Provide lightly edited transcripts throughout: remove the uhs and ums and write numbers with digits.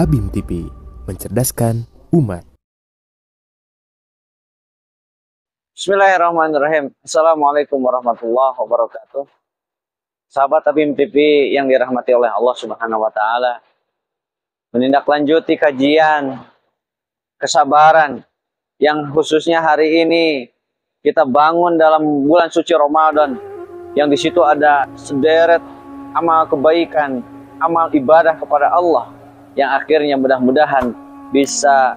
ABIM TV, mencerdaskan umat. Bismillahirrahmanirrahim. Assalamualaikum warahmatullahi wabarakatuh. Sahabat ABIM TV yang dirahmati oleh Allah Subhanahu wa Ta'ala, menindaklanjuti kajian kesabaran yang khususnya hari ini kita bangun dalam bulan suci Ramadan, yang di situ ada sederet amal kebaikan, amal ibadah kepada Allah, yang akhirnya mudah-mudahan bisa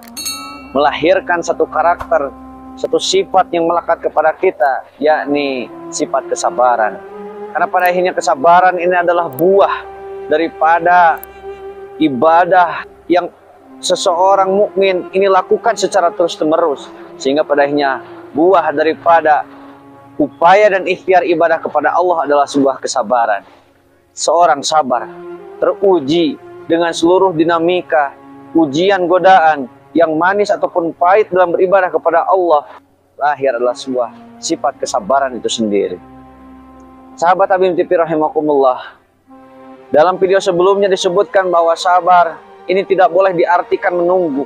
melahirkan satu karakter, satu sifat yang melekat kepada kita, yakni sifat kesabaran. Karena pada akhirnya kesabaran ini adalah buah daripada ibadah yang seseorang mukmin ini lakukan secara terus-menerus, sehingga pada akhirnya buah daripada upaya dan ikhtiar ibadah kepada Allah adalah sebuah kesabaran. Seorang sabar teruji dengan seluruh dinamika, ujian, godaan yang manis ataupun pahit dalam beribadah kepada Allah, lahir adalah sebuah sifat kesabaran itu sendiri. Sahabat ABIM TV rahimakumullah, dalam video sebelumnya disebutkan bahwa sabar ini tidak boleh diartikan menunggu.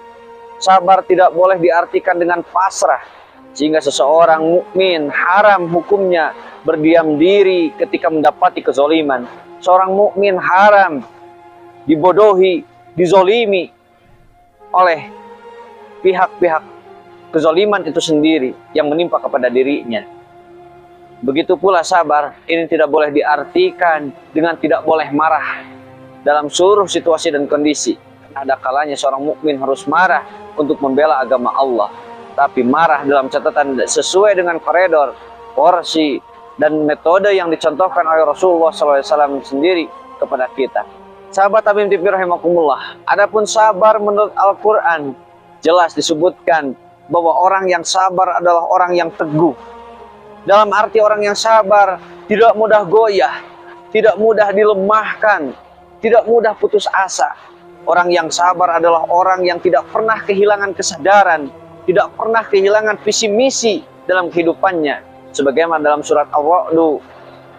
Sabar tidak boleh diartikan dengan pasrah, sehingga seseorang mukmin haram hukumnya berdiam diri ketika mendapati kezoliman. Seorang mukmin haram dibodohi, dizolimi oleh pihak-pihak kezoliman itu sendiri yang menimpa kepada dirinya. Begitu pula sabar ini tidak boleh diartikan dengan tidak boleh marah dalam seluruh situasi dan kondisi. Ada kalanya seorang mukmin harus marah untuk membela agama Allah, tapi marah dalam catatan sesuai dengan koridor, porsi, dan metode yang dicontohkan oleh Rasulullah SAW sendiri kepada kita. Sahabat ABIM TV rahimakumullah, adapun sabar menurut Al-Quran jelas disebutkan bahwa orang yang sabar adalah orang yang teguh. Dalam arti orang yang sabar tidak mudah goyah, tidak mudah dilemahkan, tidak mudah putus asa. Orang yang sabar adalah orang yang tidak pernah kehilangan kesadaran, tidak pernah kehilangan visi misi dalam kehidupannya. Sebagaimana dalam surat Ar-Ra'd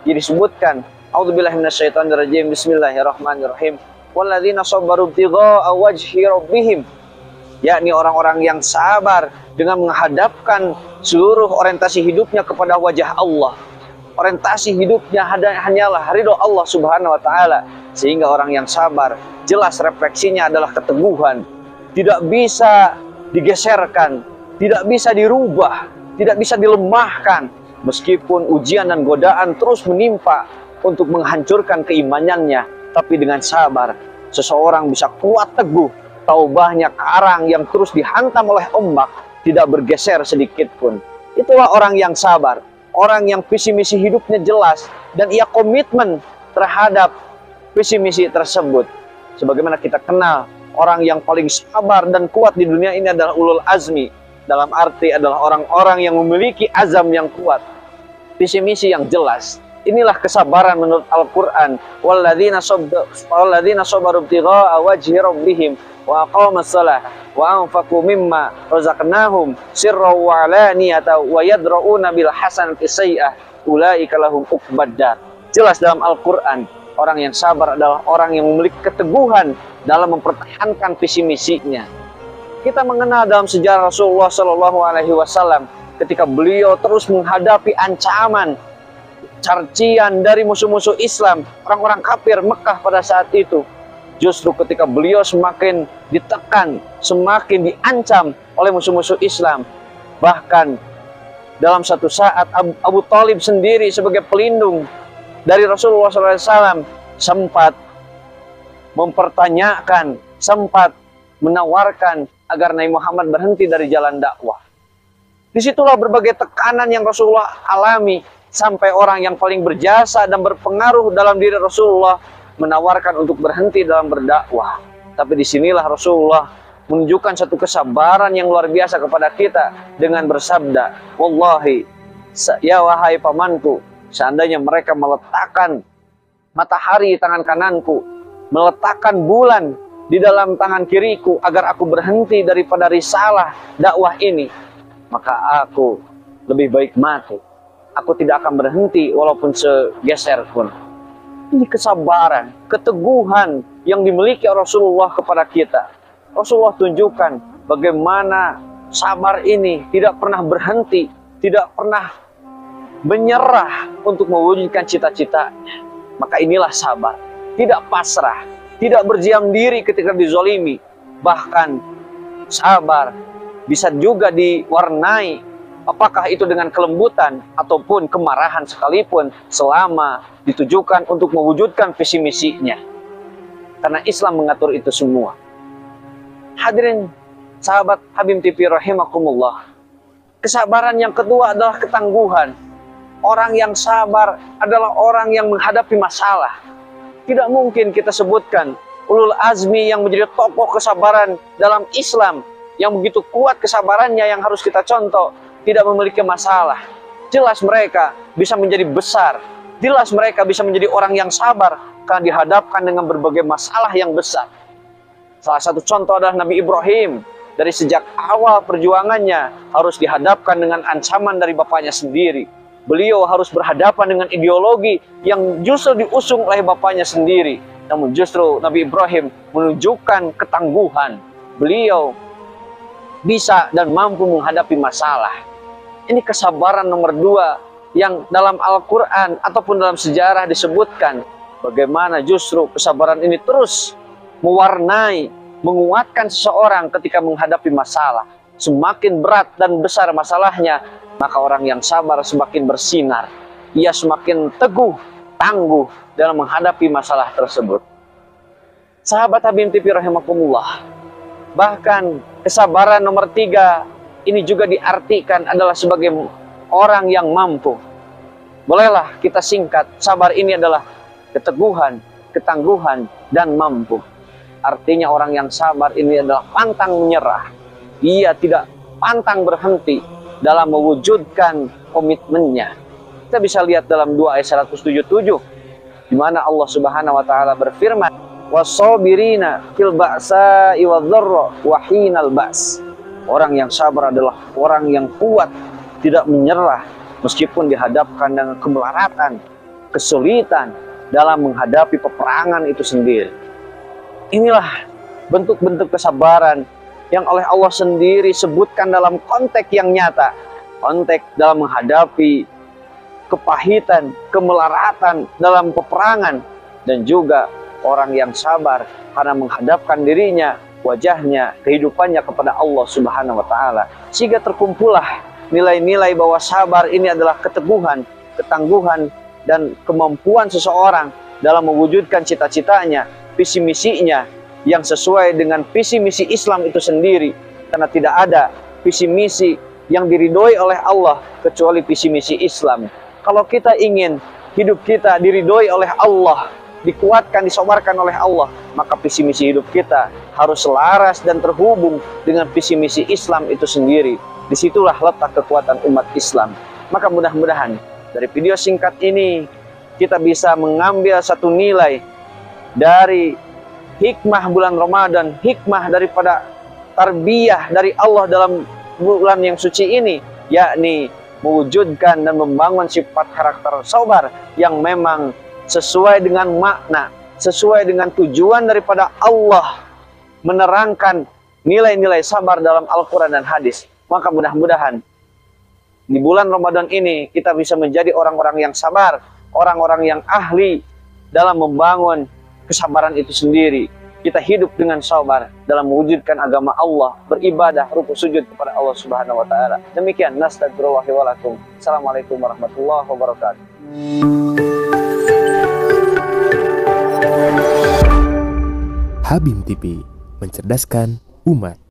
disebutkan, A'udzubillahi minasyaitonirrajim, bismillahirrahmanirrahim. Walladzina sabaru ibtigha'a wajhi rabbihim, yakni orang-orang yang sabar dengan menghadapkan seluruh orientasi hidupnya kepada wajah Allah. Orientasi hidupnya hanyalah ridho Allah Subhanahu wa Ta'ala. Sehingga orang yang sabar jelas refleksinya adalah keteguhan, tidak bisa digeserkan, tidak bisa dirubah, tidak bisa dilemahkan meskipun ujian dan godaan terus menimpa untuk menghancurkan keimanannya. Tapi dengan sabar seseorang bisa kuat teguh, taubahnya karang yang terus dihantam oleh ombak tidak bergeser sedikit pun. Itulah orang yang sabar, orang yang visi misi hidupnya jelas dan ia komitmen terhadap visi misi tersebut. Sebagaimana kita kenal, orang yang paling sabar dan kuat di dunia ini adalah ulul azmi. Dalam arti adalah orang-orang yang memiliki azam yang kuat, visi misi yang jelas. Inilah kesabaran menurut Al-Quran. Walladzina sabaru ibtigha'a wajhi rabbihim wa aqamus shalah wa anfaqu mimma razaqnahum sirran wa alaniyatan wa yadra'una bil hasanati sayyi'ah ulaika lahum uqbad dar. Jelas dalam Al-Quran, orang yang sabar adalah orang yang memiliki keteguhan dalam mempertahankan visi misinya. Kita mengenal dalam sejarah Rasulullah SAW ketika beliau terus menghadapi ancaman, cacian dari musuh-musuh Islam, orang-orang kafir Mekah pada saat itu. Justru ketika beliau semakin ditekan, semakin diancam oleh musuh-musuh Islam. Bahkan dalam satu saat Abu Thalib sendiri sebagai pelindung dari Rasulullah SAW sempat mempertanyakan, sempat menawarkan agar Nabi Muhammad berhenti dari jalan dakwah. Disitulah berbagai tekanan yang Rasulullah alami, sampai orang yang paling berjasa dan berpengaruh dalam diri Rasulullah menawarkan untuk berhenti dalam berdakwah. Tapi disinilah Rasulullah menunjukkan satu kesabaran yang luar biasa kepada kita dengan bersabda, wallahi, ya wahai pamanku, seandainya mereka meletakkan matahari di tangan kananku, meletakkan bulan di dalam tangan kiriku agar aku berhenti daripada risalah dakwah ini, maka aku lebih baik mati. Aku tidak akan berhenti walaupun segeser pun. Ini kesabaran, keteguhan yang dimiliki Rasulullah kepada kita. Rasulullah tunjukkan bagaimana sabar ini tidak pernah berhenti, tidak pernah menyerah untuk mewujudkan cita-citanya. Maka inilah sabar, tidak pasrah, tidak berdiam diri ketika dizolimi. Bahkan sabar bisa juga diwarnai, apakah itu dengan kelembutan ataupun kemarahan sekalipun, selama ditujukan untuk mewujudkan visi misinya. Karena Islam mengatur itu semua. Hadirin sahabat Habib TV rahimakumullah. Kesabaran yang kedua adalah ketangguhan. Orang yang sabar adalah orang yang menghadapi masalah. Tidak mungkin kita sebutkan ulul azmi yang menjadi tokoh kesabaran dalam Islam, yang begitu kuat kesabarannya yang harus kita contoh, tidak memiliki masalah. Jelas mereka bisa menjadi besar. Jelas mereka bisa menjadi orang yang sabar karena dihadapkan dengan berbagai masalah yang besar. Salah satu contoh adalah Nabi Ibrahim. Dari sejak awal perjuangannya harus dihadapkan dengan ancaman dari bapaknya sendiri. Beliau harus berhadapan dengan ideologi yang justru diusung oleh bapaknya sendiri. Namun justru Nabi Ibrahim menunjukkan ketangguhan. Beliau bisa dan mampu menghadapi masalah. Ini kesabaran nomor 2 yang dalam Al-Quran ataupun dalam sejarah disebutkan. Bagaimana justru kesabaran ini terus mewarnai, menguatkan seseorang ketika menghadapi masalah. Semakin berat dan besar masalahnya, maka orang yang sabar semakin bersinar. Ia semakin teguh, tangguh dalam menghadapi masalah tersebut. Sahabat Habib TV rahimakumullah. Bahkan kesabaran nomor 3 ini juga diartikan adalah sebagai orang yang mampu. Bolehlah kita singkat, sabar ini adalah keteguhan, ketangguhan, dan mampu. Artinya orang yang sabar ini adalah pantang menyerah. Ia tidak pantang berhenti dalam mewujudkan komitmennya. Kita bisa lihat dalam 2 ayat 177 di mana Allah Subhanahu wa taala berfirman, "Was-sabirina fil ba'sa'i wadh-dharra wa hinal ba's." Orang yang sabar adalah orang yang kuat, tidak menyerah meskipun dihadapkan dengan kemelaratan, kesulitan dalam menghadapi peperangan itu sendiri. Inilah bentuk-bentuk kesabaran yang oleh Allah sendiri sebutkan dalam konteks yang nyata. Konteks dalam menghadapi kepahitan, kemelaratan dalam peperangan. Dan juga orang yang sabar karena menghadapkan dirinya, wajahnya, kehidupannya kepada Allah Subhanahu wa taala. Sehingga terkumpullah nilai-nilai bahwa sabar ini adalah keteguhan, ketangguhan, dan kemampuan seseorang dalam mewujudkan cita-citanya, visi misinya yang sesuai dengan visi misi Islam itu sendiri. Karena tidak ada visi misi yang diridhoi oleh Allah kecuali visi misi Islam. Kalau kita ingin hidup kita diridhoi oleh Allah, dikuatkan, disabarkan oleh Allah, maka visi misi hidup kita harus selaras dan terhubung dengan visi misi Islam itu sendiri. Disitulah letak kekuatan umat Islam. Maka mudah-mudahan dari video singkat ini kita bisa mengambil satu nilai dari hikmah bulan Ramadan, hikmah daripada tarbiyah dari Allah dalam bulan yang suci ini, yakni mewujudkan dan membangun sifat karakter sabar yang memang sesuai dengan makna, sesuai dengan tujuan daripada Allah menerangkan nilai-nilai sabar dalam Al-Quran dan hadis. Maka mudah-mudahan di bulan Ramadan ini kita bisa menjadi orang-orang yang sabar, orang-orang yang ahli dalam membangun kesabaran itu sendiri. Kita hidup dengan sabar dalam mewujudkan agama Allah, beribadah, rukuk sujud kepada Allah Subhanahu wa taala. Demikian, nastagfirullah wa lakum. Assalamualaikum warahmatullahi wabarakatuh. Habib TV, mencerdaskan umat.